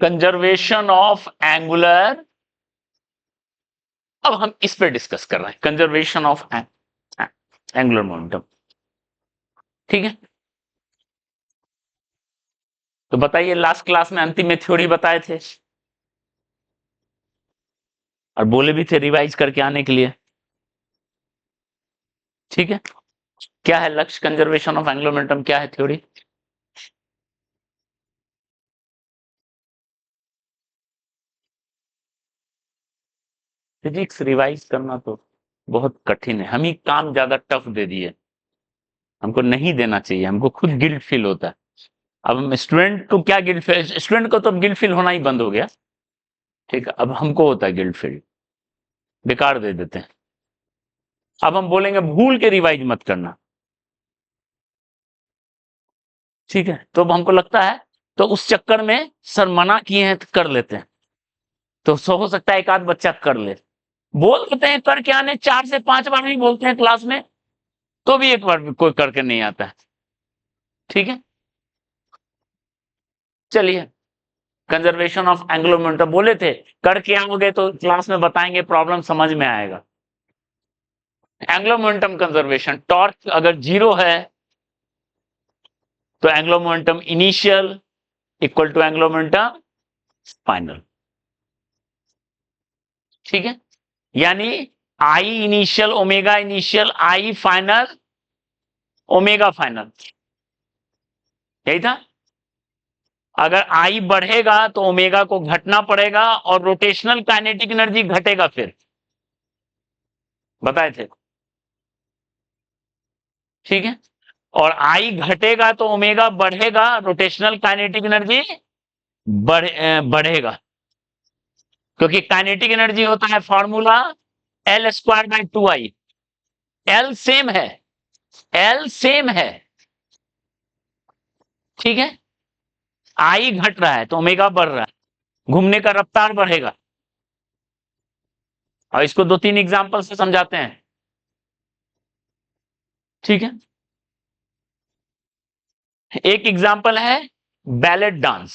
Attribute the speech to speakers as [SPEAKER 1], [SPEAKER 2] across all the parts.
[SPEAKER 1] Conservation of angular, अब हम इस पे डिस्कस कर रहे हैं, कंजर्वेशन ऑफ एंगुलर मोमेंटम। ठीक है, तो बताइए, लास्ट क्लास में अंतिम में थ्योरी बताए थे और बोले भी थे रिवाइज करके आने के लिए। ठीक है, क्या है लक्ष्य कंजर्वेशन ऑफ एंगुलर मोमेंटम, क्या है थ्योरी? फिजिक्स रिवाइज करना तो बहुत कठिन है, हम ही काम ज्यादा टफ दे दिए, हमको नहीं देना चाहिए, हमको खुद गिल्ट फील होता है। अब हम स्टूडेंट को क्या गिल्ट फील, स्टूडेंट को तो अब गिल्ट फील होना ही बंद हो गया। ठीक है, अब हमको होता है गिल्ट फील, बेकार दे देते हैं। अब हम बोलेंगे भूल के रिवाइज मत करना। ठीक है, तो अब हमको लगता है, तो उस चक्कर में सर मना किए हैं तो कर लेते हैं, तो हो सकता है एक आध बच्चा कर ले, बोल देते हैं करके आने, 4 से 5 बार नहीं बोलते हैं क्लास में, तो भी एक बार भी कोई करके नहीं आता है। ठीक है, चलिए, कंजर्वेशन ऑफ एंगुलर मोमेंटम बोले थे, करके आओगे तो क्लास में बताएंगे, प्रॉब्लम समझ में आएगा। एंगुलर मोमेंटम कंजर्वेशन, टॉर्क अगर 0 है तो angular momentum initial equal to angular momentum final. ठीक है, यानी I initial omega initial I final omega final, यही था। अगर आई बढ़ेगा तो ओमेगा को घटना पड़ेगा और रोटेशनल काइनेटिक एनर्जी घटेगा, फिर बताए थे। ठीक है, और आई घटेगा तो ओमेगा बढ़ेगा, रोटेशनल काइनेटिक एनर्जी बढ़ेगा, क्योंकि काइनेटिक एनर्जी होता है formula L square by 2i। L same है, एल सेम है। ठीक है, आई घट रहा है तो ओमेगा बढ़ रहा है, घूमने का रफ्तार बढ़ेगा। और इसको 2-3 एग्जांपल से समझाते हैं। ठीक है, एक एग्जांपल है बैलेट डांस।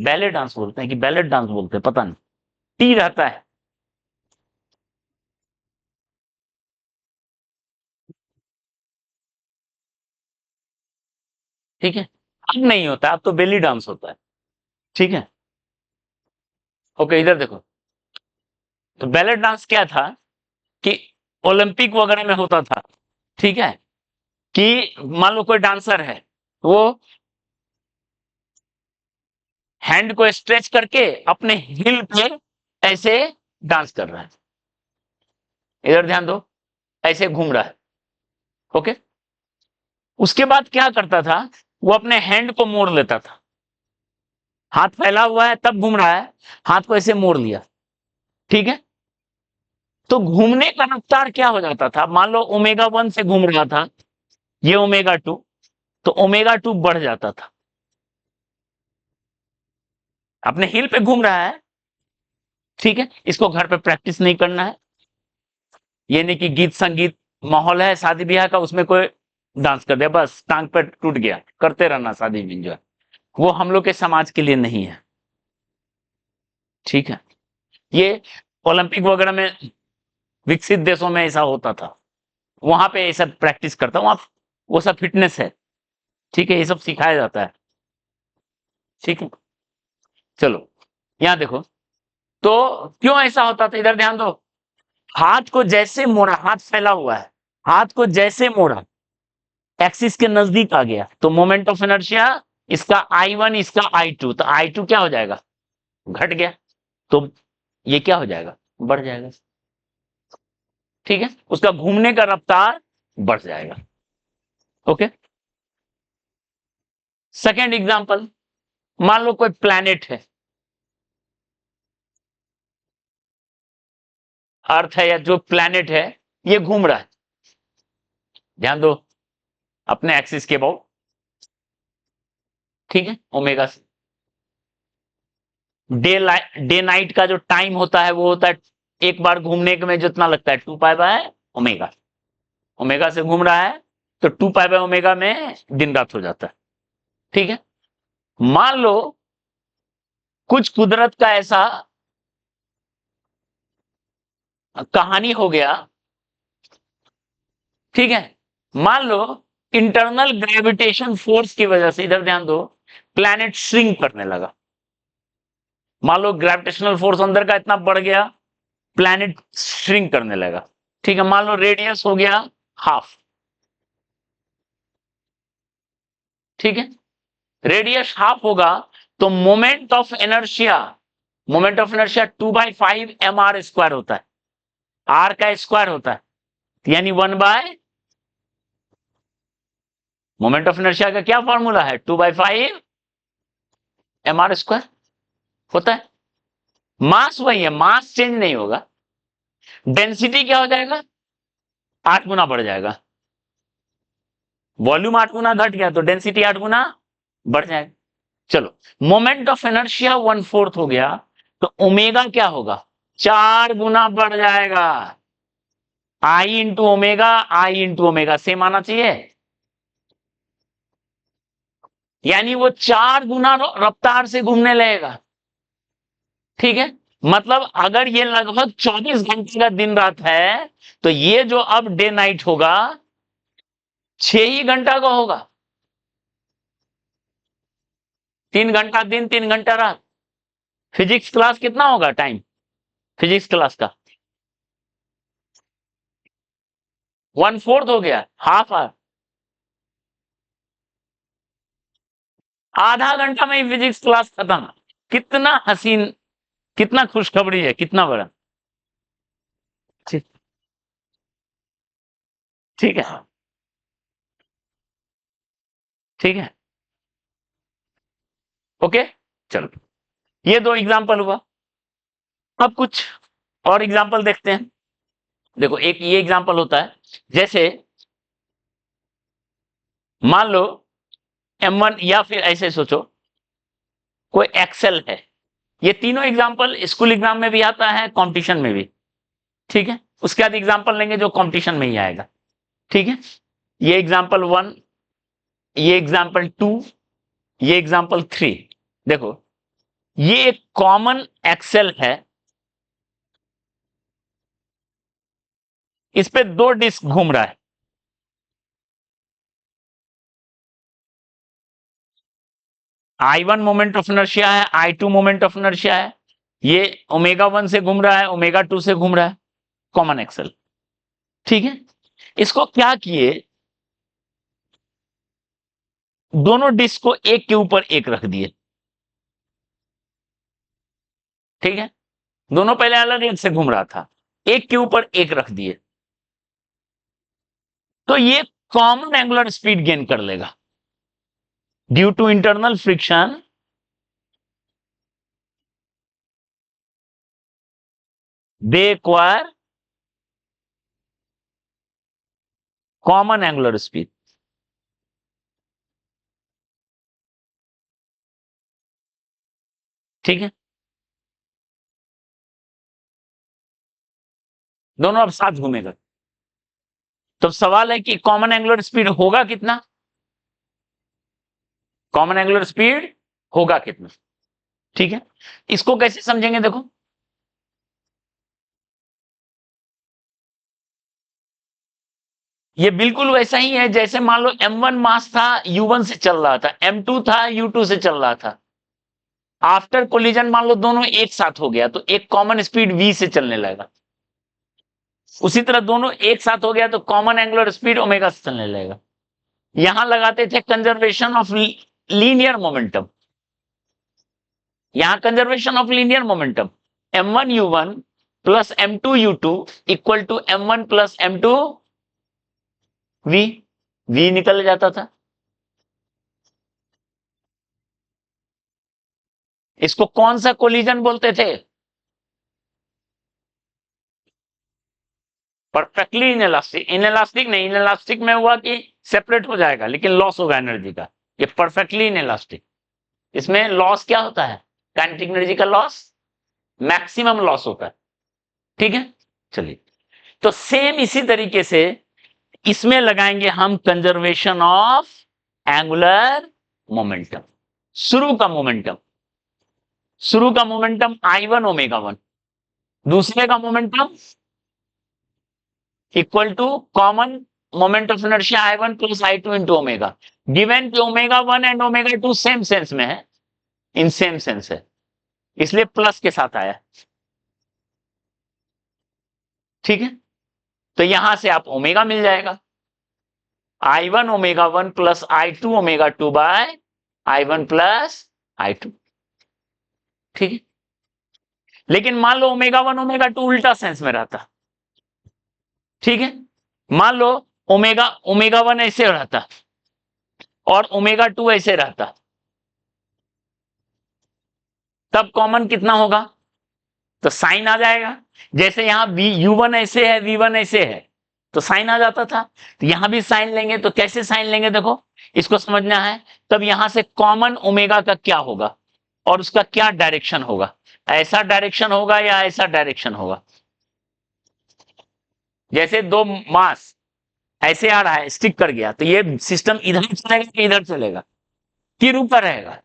[SPEAKER 1] बैले डांस बोलते हैं कि बैलेट डांस बोलते हैं, पता नहीं, टी रहता है। ठीक है, अब नहीं होता, अब तो बेली डांस होता है। ठीक है, ओके, इधर देखो, तो बैलेट डांस क्या था कि ओलंपिक वगैरह में होता था। ठीक है, कि मान लो कोई डांसर है, वो हैंड को स्ट्रेच करके अपने हिल पे ऐसे डांस कर रहा है, इधर ध्यान दो, ऐसे घूम रहा है। ओके, उसके बाद क्या करता था, वो अपने हैंड को मोड़ लेता था, हाथ फैला हुआ है तब घूम रहा है, हाथ को ऐसे मोड़ लिया। ठीक है, तो घूमने का रफ्तार क्या हो जाता था, मान लो ओमेगा 1 से घूम रहा था, ये ओमेगा 2, तो ओमेगा 2 बढ़ जाता था, अपने हिल पे घूम रहा है। ठीक है, इसको घर पे प्रैक्टिस नहीं करना है, ये नहीं कि गीत संगीत माहौल है शादी ब्याह का, उसमें कोई डांस कर दिया बस टांग पे टूट गया, करते रहना शादी में एंजॉय, वो हम लोग के समाज के लिए नहीं है। ठीक है, ये ओलंपिक वगैरह में विकसित देशों में ऐसा होता था, वहां पे ये सब प्रैक्टिस करता हूं, आप वो सब फिटनेस है। ठीक है, ये सब सिखाया जाता है। ठीक है, चलो यहां देखो, तो क्यों ऐसा होता था, इधर ध्यान दो, हाथ को जैसे मोड़ा, हाथ फैला हुआ है, हाथ को जैसे मोड़ा एक्सिस के नजदीक आ गया, तो मोमेंट ऑफ इनर्शिया इसका I1 इसका I2, तो I2 क्या हो जाएगा, घट गया, तो ये क्या हो जाएगा, बढ़ जाएगा। ठीक है, उसका घूमने का रफ्तार बढ़ जाएगा। ओके, सेकेंड एग्जांपल, मान लो कोई प्लैनेट है, अर्थ है या जो प्लैनेट है, ये घूम रहा है, ध्यान दो, अपने एक्सिस के अबाउट। ठीक है, ओमेगा से डे नाइट का जो टाइम होता है वो होता है, एक बार घूमने में जितना लगता है 2 पाई बाय ओमेगा, ओमेगा से घूम रहा है तो 2 पाई बाय ओमेगा में दिन रात हो जाता है। ठीक है, मान लो कुछ कुदरत का ऐसा कहानी हो गया, ठीक है। मान लो इंटरनल ग्रेविटेशन फोर्स की वजह से, इधर ध्यान दो, प्लैनेट श्रिंक करने लगा। मान लो ग्रेविटेशनल फोर्स अंदर का इतना बढ़ गया, प्लैनेट श्रिंक करने लगा, ठीक है। मान लो रेडियस हो गया हाफ, ठीक है। रेडियस हाफ होगा तो मोमेंट ऑफ इनर्शिया 2/5 mr² होता है, आर का स्क्वायर होता है, यानी 1/, मोमेंट ऑफ इनर्शिया का क्या फॉर्मूला है, 2/5 mr² होता है। मास वही है, मास चेंज नहीं होगा। डेंसिटी क्या हो जाएगा, 8 गुना बढ़ जाएगा। वॉल्यूम 8 गुना घट गया तो डेंसिटी 8 गुना बढ़ जाएगा। चलो, मोमेंट ऑफ इनर्शिया 1/4 हो गया तो ओमेगा क्या होगा, 4 गुना बढ़ जाएगा। आई इंटू ओमेगा सेम आना चाहिए, यानी वो 4 गुना रफ्तार से घूमने लगेगा, ठीक है। मतलब अगर ये लगभग 24 घंटे का दिन रात है तो ये जो अब डे नाइट होगा 6 ही घंटा का होगा। 3 घंटा दिन, 3 घंटा रात। फिजिक्स क्लास कितना होगा टाइम, फिजिक्स क्लास का 1/4 हो गया, हाफ आवर। आधा घंटा में ही फिजिक्स क्लास खत्म। कितना हसीन, कितना खुशखबरी है, कितना बड़ा। ठीक, ठीक है, ठीक है, ओके। चलो, ये 2 एग्जांपल हुआ। अब कुछ और एग्जांपल देखते हैं। देखो, एक ये एग्जांपल होता है, जैसे मान लो M1, या फिर ऐसे सोचो कोई एक्सेल है। ये तीनों एग्जांपल स्कूल एग्जाम में भी आता है, कंपटीशन में भी, ठीक है। उसके बाद एग्जांपल लेंगे जो कंपटीशन में ही आएगा, ठीक है। ये एग्जांपल 1, ये एग्जांपल 2, ये एग्जांपल 3। देखो, ये एक कॉमन एक्सेल है, इस पे 2 डिस्क घूम रहा है। I1 मोमेंट ऑफ इनर्शिया है, I2 मोमेंट ऑफ इनर्शिया है। ये ओमेगा 1 से घूम रहा है, ओमेगा 2 से घूम रहा है, कॉमन एक्सेल, ठीक है। इसको क्या किए, दोनों डिस्क को एक के ऊपर एक रख दिए, ठीक है। दोनों पहले अलग अलग से घूम रहा था, एक के ऊपर एक रख दिए तो ये कॉमन एंगुलर स्पीड गेन कर लेगा due to internal friction. They acquire common angular speed, ठीक है। दोनों अब साथ घूमेगा, तो सवाल है कि कॉमन एंगुलर स्पीड होगा कितना, कॉमन एंगुलर स्पीड होगा कितना, ठीक है। इसको कैसे समझेंगे, देखो, ये बिल्कुल वैसा ही है जैसे मान लो M1 मास था, U1 से चल रहा था, M2 था, U2 से चल रहा था। आफ्टर कोलिजन मान लो दोनों एक साथ हो गया तो एक कॉमन स्पीड v से चलने लगा। उसी तरह दोनों एक साथ हो गया तो कॉमन एंगुलर स्पीड ओमेगा से चलने लगेगा। यहां लगाते थे कंजर्वेशन ऑफ लीनियर मोमेंटम, यहां conservation of linear momentum, M1U1 plus M2U2 equal to M1 plus M2V, V निकल जाता था। इसको कौन सा कोलिजन बोलते थे, परफेक्टली इनएलास्टिक। इनएलास्टिक नहीं, इनएलास्टिक में हुआ कि सेपरेट हो जाएगा लेकिन लॉस होगा एनर्जी का, ये परफेक्टली इनएलास्टिक। इसमें लॉस क्या होता है, काइनेटिक एनर्जी का लॉस, मैक्सिमम लॉस होता है, ठीक है। चलिए, तो सेम इसी तरीके से इसमें लगाएंगे हम कंजर्वेशन ऑफ एंगुलर मोमेंटम। शुरू का मोमेंटम, शुरू का मोमेंटम I1 ओमेगा 1, दूसरे का momentum equal to common moment of inertia I1 plus I2 into omega, given कि omega 1 and omega 2 same sense में है, इन सेम सेंस है, इसलिए प्लस के साथ आया। ठीक है, तो यहां से आप ओमेगा मिल जाएगा, I1 omega 1 plus I2 omega 2 by I1 plus I2। ठीक है, लेकिन मान लो ओमेगा 1 ओमेगा 2 उल्टा सेंस में रहता। ठीक है, मान लो ओमेगा ओमेगा 1 ऐसे रहता और ओमेगा 2 ऐसे रहता, तब कॉमन कितना होगा? तो साइन आ जाएगा। जैसे यहां U1 ऐसे है, V1 ऐसे है, तो साइन आ जाता था। तो यहां भी साइन लेंगे, तो कैसे साइन लेंगे देखो, इसको समझना है। तब यहां से कॉमन ओमेगा का क्या होगा और उसका क्या डायरेक्शन होगा, ऐसा डायरेक्शन होगा या ऐसा डायरेक्शन होगा। जैसे दो मास ऐसे आ रहा है, स्टिक कर गया, तो ये सिस्टम इधर चलेगा कि इधर चलेगा कि ऊपर रहेगा,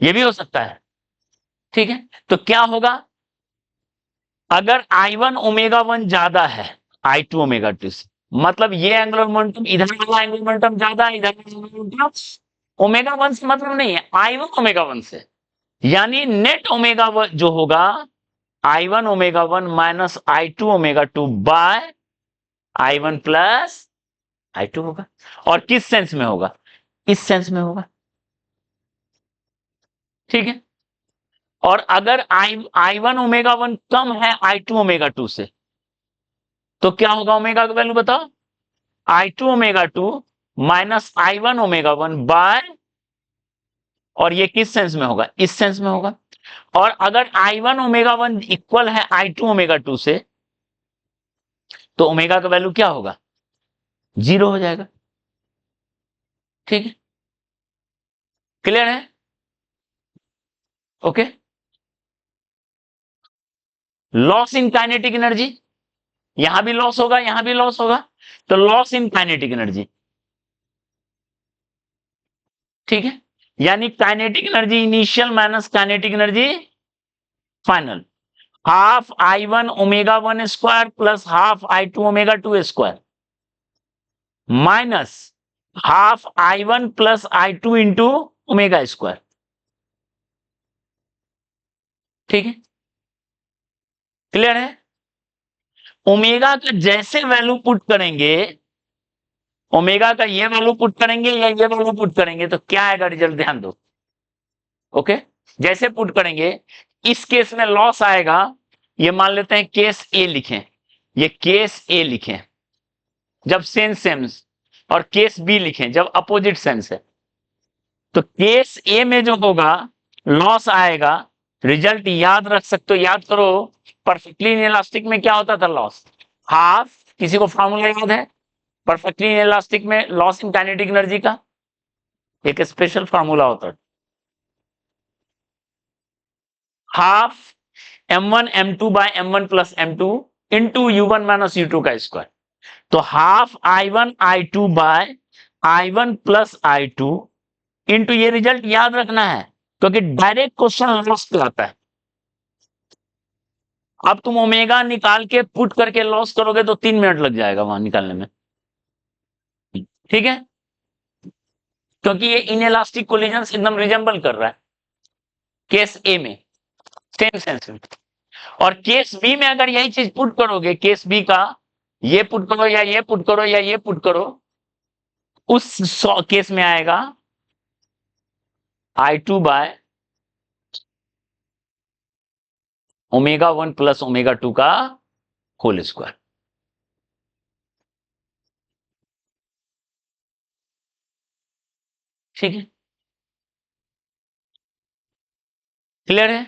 [SPEAKER 1] ये भी हो सकता है। ठीक है, तो क्या होगा, अगर I1 ओमेगा 1 ज्यादा है I2 ओमेगा 2 से, मतलब ये एंगुलर मोमेंटम, इधर वाला एंगुलर मोमेंटम ज्यादा है, इधर वाला मोमेंटम ओमेगा 1 से मतलब नहीं है, I1 ओमेगा 1 से, यानी नेट ओमेगा 1 जो होगा I1 omega 1 minus I2 omega 2 by I1 plus I2 होगा। और किस सेंस में होगा? इस सेंस में होगा। ठीक है, और अगर I1 ओमेगा 1 कम है I2 ओमेगा 2 से, तो क्या होगा ओमेगा का वैल्यू बताओ? I2 omega 2 minus I1 omega 1 bye, और ये किस सेंस में होगा? इस सेंस में होगा। और अगर I1 ओमेगा 1 इक्वल है I2 ओमेगा 2 से, तो ओमेगा का वैल्यू क्या होगा? 0 हो जाएगा। ठीक है, क्लियर है? Okay, loss in kinetic energy, यहां भी लॉस होगा, यहां भी लॉस होगा, तो लॉस इन काइनेटिक एनर्जी। ठीक है, यानी kinetic energy initial minus kinetic energy final, half I1 omega 1 square plus half I2 omega 2 square minus half I1 plus I2 into omega square. ठीक है, क्लियर है? ओमेगा का जैसे वैल्यू पुट करेंगे, omega का ये वैल्यू पुट करेंगे या ये वैल्यू पुट करेंगे, तो क्या आएगा रिजल्ट, ध्यान दो। ओके, जैसे पुट करेंगे, इस केस में लॉस आएगा, ये मान लेते हैं केस ए लिखें, ये केस ए लिखें जब सेंस सेंस, और केस बी लिखें जब अपोजिट सेंस है। तो केस ए में जो होगा लॉस आएगा, रिजल्ट याद रख सकते हो, याद करो, परफेक्टली इलास्टिक में क्या होता था लॉस, हाफ, किसी को फॉर्मूला याद है परफेक्टली इलास्टिक में लॉस इन काइनेटिक एनर्जी का? एक स्पेशल फॉर्मूला होता है, half m1 m2 by m1 plus m2 into u1 minus u2 का स्क्वायर। तो half I1 I2 by I1 plus I2 into, ये रिजल्ट याद रखना है क्योंकि डायरेक्ट क्वेश्चन लॉस पे आता है। अब तुम ओमेगा निकाल के पुट करके लॉस करोगे तो 3 मिनट लग जाएगा वहां निकालने में। ठीक है, क्योंकि ये इनइलास्टिक कोलिजन एकदम रिजेंबल कर रहा है केस ए में, सेम सेंस में। और केस बी में अगर यही चीज पुट करोगे, केस बी का ये पुट करो या ये पुट करो या ये पुट करो, उस केस में आएगा I2 by omega 1 plus omega 2 का होल स्क्वायर। ठीक है, क्लियर है?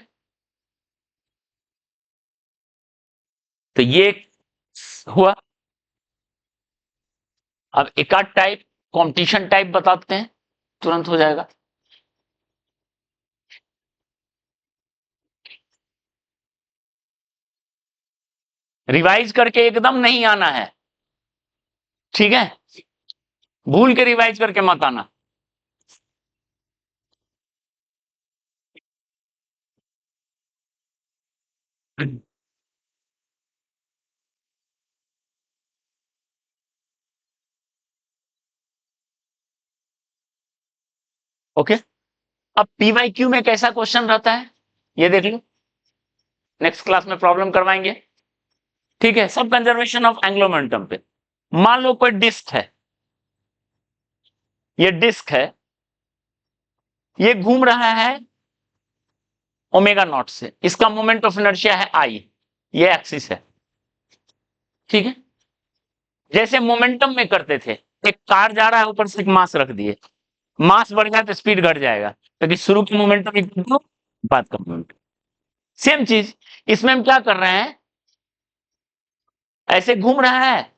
[SPEAKER 1] तो ये हुआ। अब एक आध टाइप कॉम्पिटिशन टाइप बताते हैं, तुरंत हो जाएगा। रिवाइज करके एकदम नहीं आना है, ठीक है, भूल के रिवाइज करके मत आना। ओके, अब पीवाईक्यू में कैसा क्वेश्चन रहता है ये देख लो, नेक्स्ट क्लास में प्रॉब्लम करवाएंगे। ठीक है, सब कंजर्वेशन ऑफ एंगुलर मोमेंटम पे मान लो कोई डिस्क है, ये डिस्क है, ये घूम रहा है ओमेगा नॉट से, इसका मोमेंट ऑफ इनर्शिया है आई, ये एक्सिस है। ठीक है, जैसे मोमेंटम में करते थे, एक कार जा रहा है ऊपर से एक मास रख दिए, मास बढ़ गया तो स्पीड घट जाएगा, क्योंकि शुरू की मोमेंटम इक्वल टू बाद का मोमेंटम। सेम चीज इसमें हम क्या कर रहे हैं, ऐसे घूम रहा है,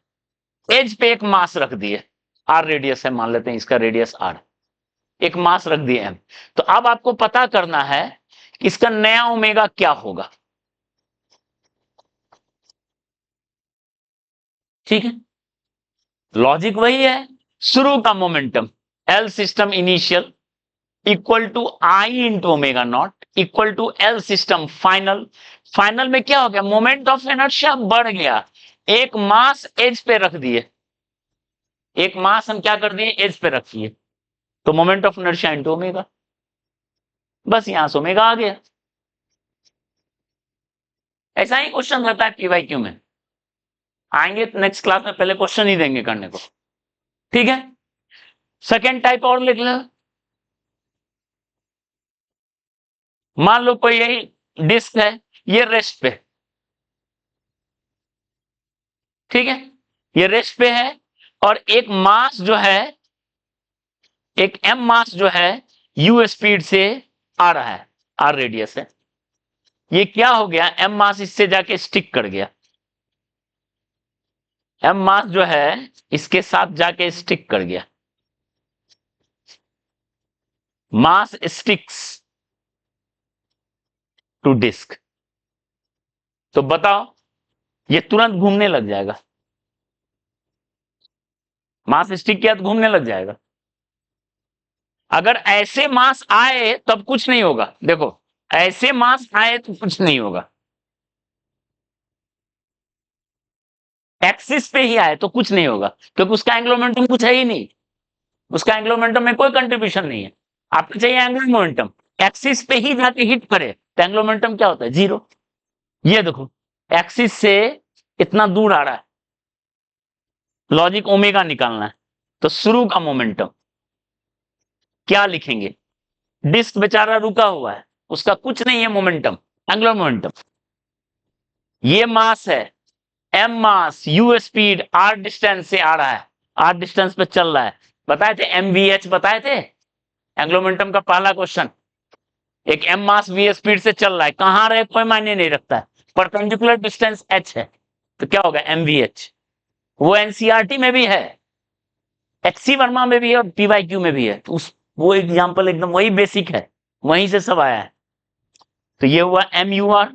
[SPEAKER 1] एज पे एक मास रख दिए, आर रेडियस है, मान लेते हैं इसका रेडियस आर, एक मास रख दिए एम। तो अब आपको पता करना है कि इसका नया ओमेगा क्या होगा। ठीक है, लॉजिक वही है, शुरू का momentum L system initial equal to I into omega not equal to L system final. Final में क्या हो गया, मोमेंट ऑफ इनर्शिया बढ़ गया, एक मास एज पे रख दिए, एक मास हम क्या कर दिए, एज पे रखिए, तो moment of inertia into omega, बस यहां से ओमेगा आ गया। ऐसा ही क्वेश्चन रहता है पीवाईक्यू में, आएंगे तो नेक्स्ट क्लास में पहले क्वेश्चन ही देंगे करने को। ठीक है, सेकेंड टाइप और लिख लो, मान लो कोई यही डिस्क है, ये रेस्ट पे, ठीक है, ये रेस्ट पे है, और एक मास जो है, एक एम मास जो है यू स्पीड से आ रहा है, आर रेडियस है, ये क्या हो गया, एम मास इससे जाके स्टिक कर गया, एम मास जो है इसके साथ जाके स्टिक कर गया, मास स्टिक्स टू डिस्क। तो बताओ, ये तुरंत घूमने लग जाएगा, मास स्टिक किया तो घूमने लग जाएगा। अगर ऐसे मास आए तब कुछ नहीं होगा, देखो ऐसे मास आए तो कुछ नहीं होगा, एक्सिस पे ही आए तो कुछ नहीं होगा, क्योंकि उसका एंगुलर मोमेंटम कुछ है ही नहीं, उसका एंगुलर मोमेंटम में कोई कंट्रीब्यूशन नहीं है। आपको चाहिए एंगुलर मोमेंटम, एक्सिस पे ही जाके हिट करे तो एंगुलर मोमेंटम क्या होता है, जीरो। ये देखो, एक्सिस से इतना दूर आ रहा है, लॉजिक ओमेगा निकालना है, तो शुरू का मोमेंटम क्या लिखेंगे, डिस्क बेचारा रुका हुआ है, उसका कुछ नहीं है मोमेंटम, एंगुलर मोमेंटम, ये मास है, M mass U speed R distance से आ रहा है, आर डिस्टेंस पे चल रहा है, बताए थे एमवीएच, बताए थे एंगुलर मोमेंटम का पहला क्वेश्चन, एक एम मास वी स्पीड से चल रहा है, कहां रहे कोई मायने नहीं रखता है, परपेंडिकुलर डिस्टेंस एच है, तो क्या होगा एमवीएच, वो एनसीईआरटी में भी है, एक्सी वर्मा में भी है, और पीवाईक्यू में भी है, तो उस वो एग्जांपल एकदम वही बेसिक है, वहीं से सब आया है। तो ये हुआ एम यू आर,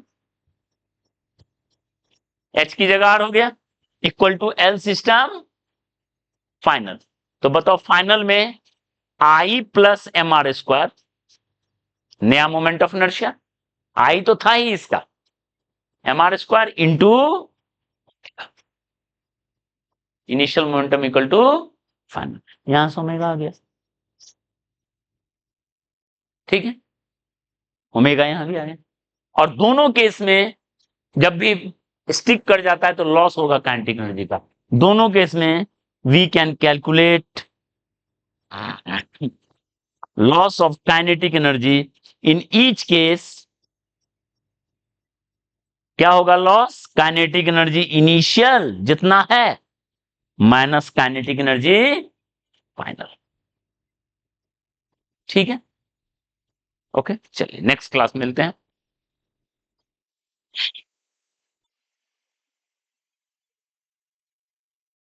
[SPEAKER 1] एच की जगह आर हो गया, equal to L system final. तो बताओ फाइनल में I plus M R square, नया मोमेंट ऑफ इनर्शिया, आई तो था ही इसका, M R square into initial momentum equal to final, यहां से ओमेगा आ गया। ठीक है, ओमेगा यहां भी आ गया, और दोनों केस में जब भी स्टिक कर जाता है तो लॉस होगा काइनेटिक एनर्जी का, दोनों केस में we can calculate loss of kinetic energy in each case. क्या होगा लॉस, काइनेटिक एनर्जी इनिशियल जितना है माइनस काइनेटिक एनर्जी फाइनल। ठीक है, ओके, चलिए नेक्स्ट क्लास मिलते हैं।